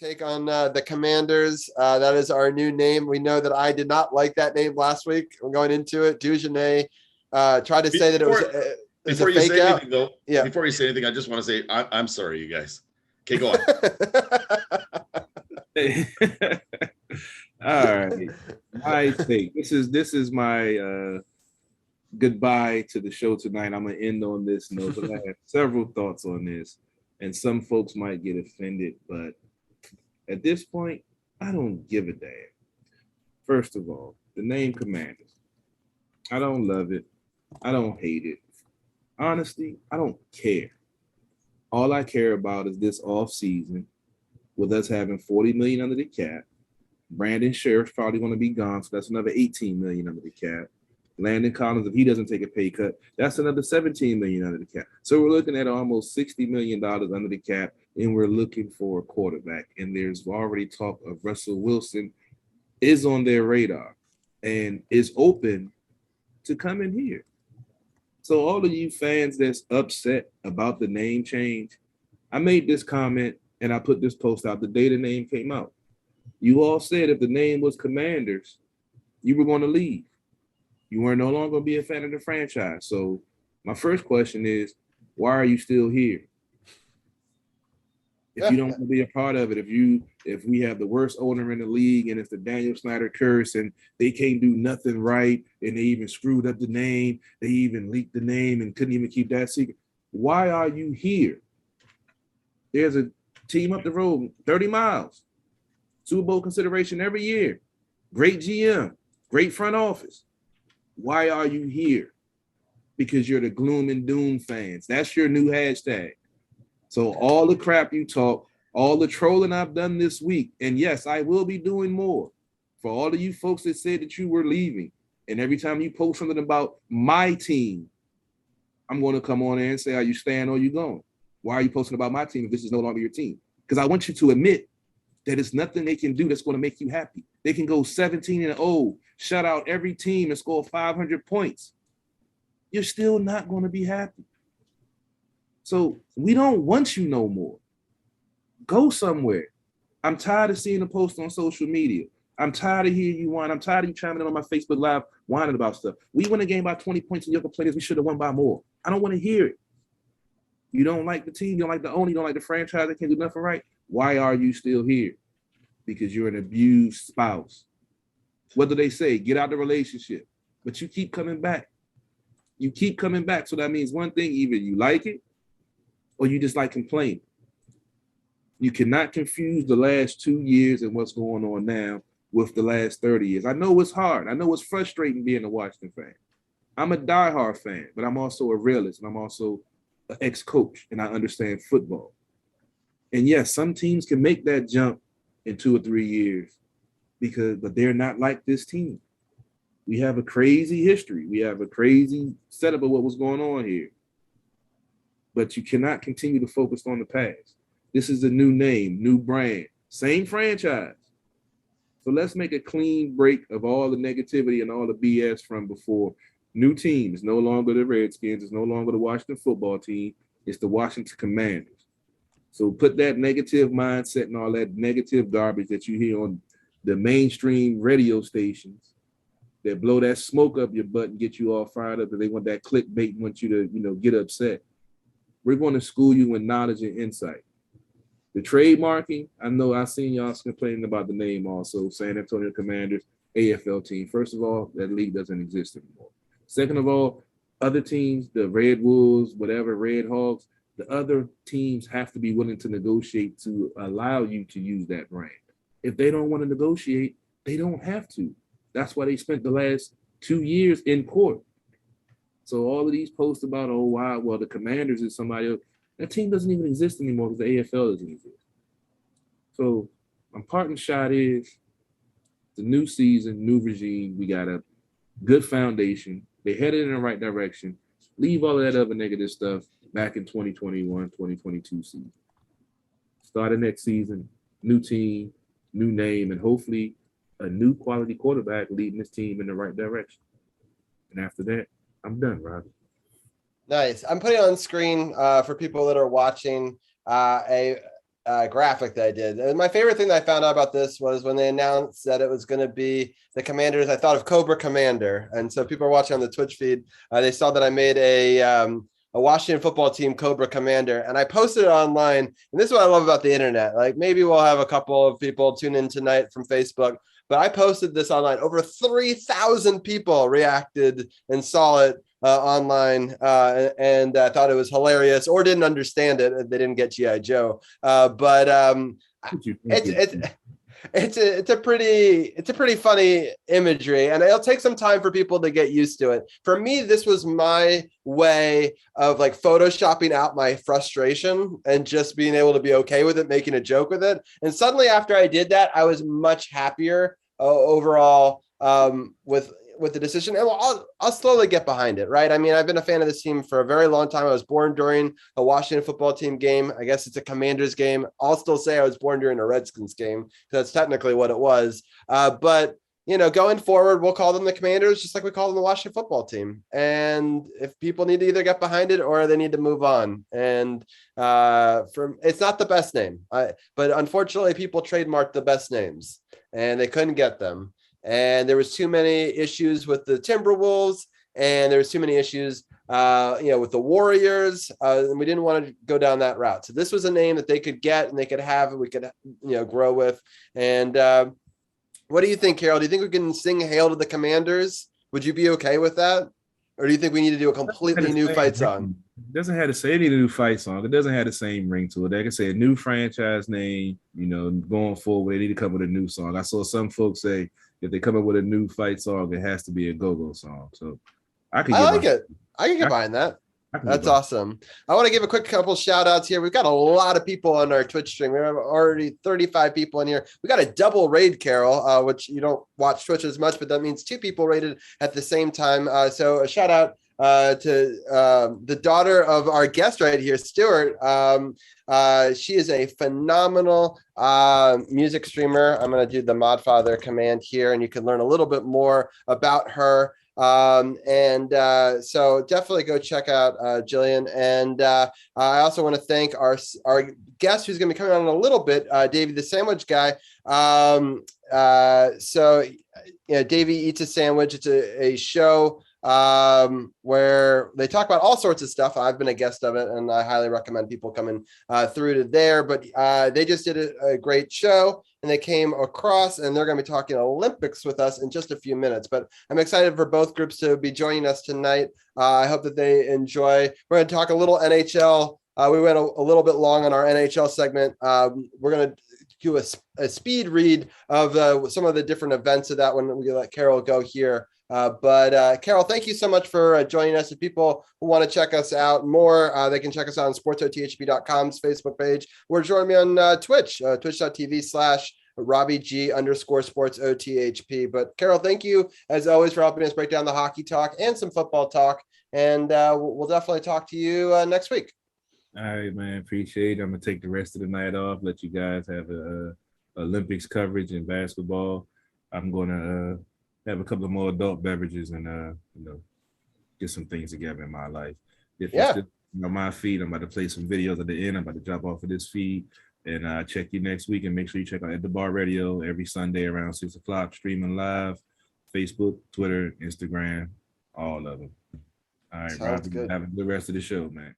take on the Commanders. That is our new name. We know that I did not like that name last week. I'm going into it. Dujanay tried to say that it was before a you fake say out. anything, though. Yeah. Before you say anything, I just want to say I'm sorry, you guys. Okay, go on. All right. My take. This is my goodbye to the show tonight. I'm gonna end on this note. I have several thoughts on this, and some folks might get offended, but at this point, I don't give a damn. First of all, the name Commanders. I don't love it. I don't hate it. Honestly, I don't care. All I care about is this off season, with us having 40 million under the cap. Brandon Sheriff's probably going to be gone, so that's another 18 million under the cap. Landon Collins, if he doesn't take a pay cut, that's another 17 million under the cap. So we're looking at almost $60 million under the cap, and we're looking for a quarterback. And there's already talk of Russell Wilson is on their radar and is open to come in here. So all of you fans that's upset about the name change, I made this comment and I put this post out the day the name came out. You all said if the name was Commanders, you were going to leave. You were no longer going to be a fan of the franchise. So my first question is, why are you still here? If you don't want to be a part of it, if we have the worst owner in the league and it's the Daniel Snyder curse and they can't do nothing right and they even screwed up the name, they even leaked the name and couldn't even keep that secret, why are you here? There's a team up the road, 30 miles, Super Bowl consideration every year, great GM, great front office. Why are you here? Because you're the gloom and doom fans. That's your new hashtag. So all the crap you talk, all the trolling I've done this week, and yes, I will be doing more for all of you folks that said that you were leaving. And every time you post something about my team, I'm going to come on there and say, are you staying or are you going? Why are you posting about my team if this is no longer your team? Because I want you to admit that it's nothing they can do that's going to make you happy. They can go 17-0, shut out every team and score 500 points. You're still not going to be happy. So we don't want you no more. Go somewhere. I'm tired of seeing the post on social media. I'm tired of hearing you whine. I'm tired of you chiming in on my Facebook Live whining about stuff. We won a game by 20 points and your complaints we should have won by more. I don't want to hear it. You don't like the team, you don't like the owner, you don't like the franchise, they can't do nothing right. Why are you still here? Because you're an abused spouse. What do they say? Get out the relationship. But you keep coming back. You keep coming back. So that means one thing, either you like it or you just like complaining. You cannot confuse the last 2 years and what's going on now with the last 30 years. I know it's hard. I know it's frustrating being a Washington fan. I'm a diehard fan, but I'm also a realist and I'm also an ex-coach and I understand football. And yes, some teams can make that jump in 2 or 3 years but they're not like this team. We have a crazy history. We have a crazy setup of what was going on here. But you cannot continue to focus on the past. This is a new name, new brand, same franchise. So let's make a clean break of all the negativity and all the BS from before. New team is no longer the Redskins. It's no longer the Washington football team. It's the Washington Commanders. So put that negative mindset and all that negative garbage that you hear on the mainstream radio stations that blow that smoke up your butt and get you all fired up, and they want that clickbait and want you to, get upset. We're going to school you in knowledge and insight. The trademarking, I know I've seen y'all complaining about the name also, San Antonio Commanders, AFL team. First of all, that league doesn't exist anymore. Second of all, other teams, the Red Wolves, whatever, Red Hawks, the other teams have to be willing to negotiate to allow you to use that brand. If they don't want to negotiate, they don't have to. That's why they spent the last 2 years in court. So all of these posts about, oh, wow, well, the Commanders is somebody else. That team doesn't even exist anymore because the AFL doesn't exist. So my parting shot is the new season, new regime. We got a good foundation. They headed in the right direction. Leave all of that other negative stuff back in 2021, 2022 season. Start the next season, new team, new name, and hopefully a new quality quarterback leading this team in the right direction. And after that, I'm done, Robbie. Nice. I'm putting on screen for people that are watching a graphic that I did. And my favorite thing that I found out about this was when they announced that it was going to be the Commanders. I thought of Cobra Commander, and so people are watching on the Twitch feed. They saw that I made a Washington football team Cobra Commander, and I posted it online. And this is what I love about the internet. Like maybe we'll have a couple of people tune in tonight from Facebook, but I posted this online. Over 3,000 people reacted and saw it online, and thought it was hilarious or didn't understand it. They didn't get G.I. Joe, but it's a pretty funny imagery, and it'll take some time for people to get used to it. For me, this was my way of like photoshopping out my frustration and just being able to be okay with it, making a joke with it. And suddenly after I did that, I was much happier overall with the decision, and I'll slowly get behind it, right? I mean, I've been a fan of this team for a very long time. I was born during a Washington football team game. I guess it's a Commanders game. I'll still say I was born during a Redskins game, because that's technically what it was. But going forward, we'll call them the Commanders, just like we call them the Washington football team. And if people need to either get behind it or they need to move on, and it's not the best name, but unfortunately, people trademarked the best names, and they couldn't get them. And there was too many issues with the Timberwolves, and there was too many issues, with the Warriors, and we didn't want to go down that route. So this was a name that they could get and they could have, and we could, grow with. And what do you think, Carol? Do you think we can sing "Hail to the Commanders"? Would you be okay with that, or do you think we need to do a completely new fight song? It doesn't have to say any new fight song. It doesn't have the same ring to it. They can say a new franchise name. Going forward, they need to come with a new song. I saw some folks say, if they come up with a new fight song, it has to be a go-go song. So I like it. I can get behind that. That's awesome. I want to give a quick couple shout outs here. We've got a lot of people on our Twitch stream. We have already 35 people in here. We got a double raid, Carol, which you don't watch Twitch as much, but that means 2 people raided at the same time. So a shout out to the daughter of our guest right here, Stuart. She is a phenomenal music streamer. I'm going to do the Modfather command here, and you can learn a little bit more about her. So definitely go check out Jillian. And I also want to thank our guest who's going to be coming on in a little bit, Davey the Sandwich Guy. Davey Eats a Sandwich. It's a show where they talk about all sorts of stuff. I've been a guest of it, and I highly recommend people coming through to there. But they just did a great show, and they came across, and they're going to be talking Olympics with us in just a few minutes. But I'm excited for both groups to be joining us tonight. I hope that they enjoy. We're going to talk a little NHL. We went a little bit long on our NHL segment. We're going to do a speed read of some of the different events of that when we let Carol go here. But Carol, thank you so much for joining us. If people who want to check us out more, they can check us out on sportsothp.com's Facebook page, or join me on Twitch, twitch.tv/RobbieG_sportsothp. But Carol, thank you as always for helping us break down the hockey talk and some football talk. And we'll definitely talk to you next week. All right, man. Appreciate it. I'm going to take the rest of the night off, let you guys have Olympics coverage in basketball. I'm going to have a couple of more adult beverages and get some things together in my life. If you're still on my feed, I'm about to play some videos at the end. I'm about to drop off of this feed, and check you next week. And make sure you check out At the Bar Radio every Sunday around 6:00, streaming live, Facebook, Twitter, Instagram, all of them. All right, Rob, have a good rest of the show, man.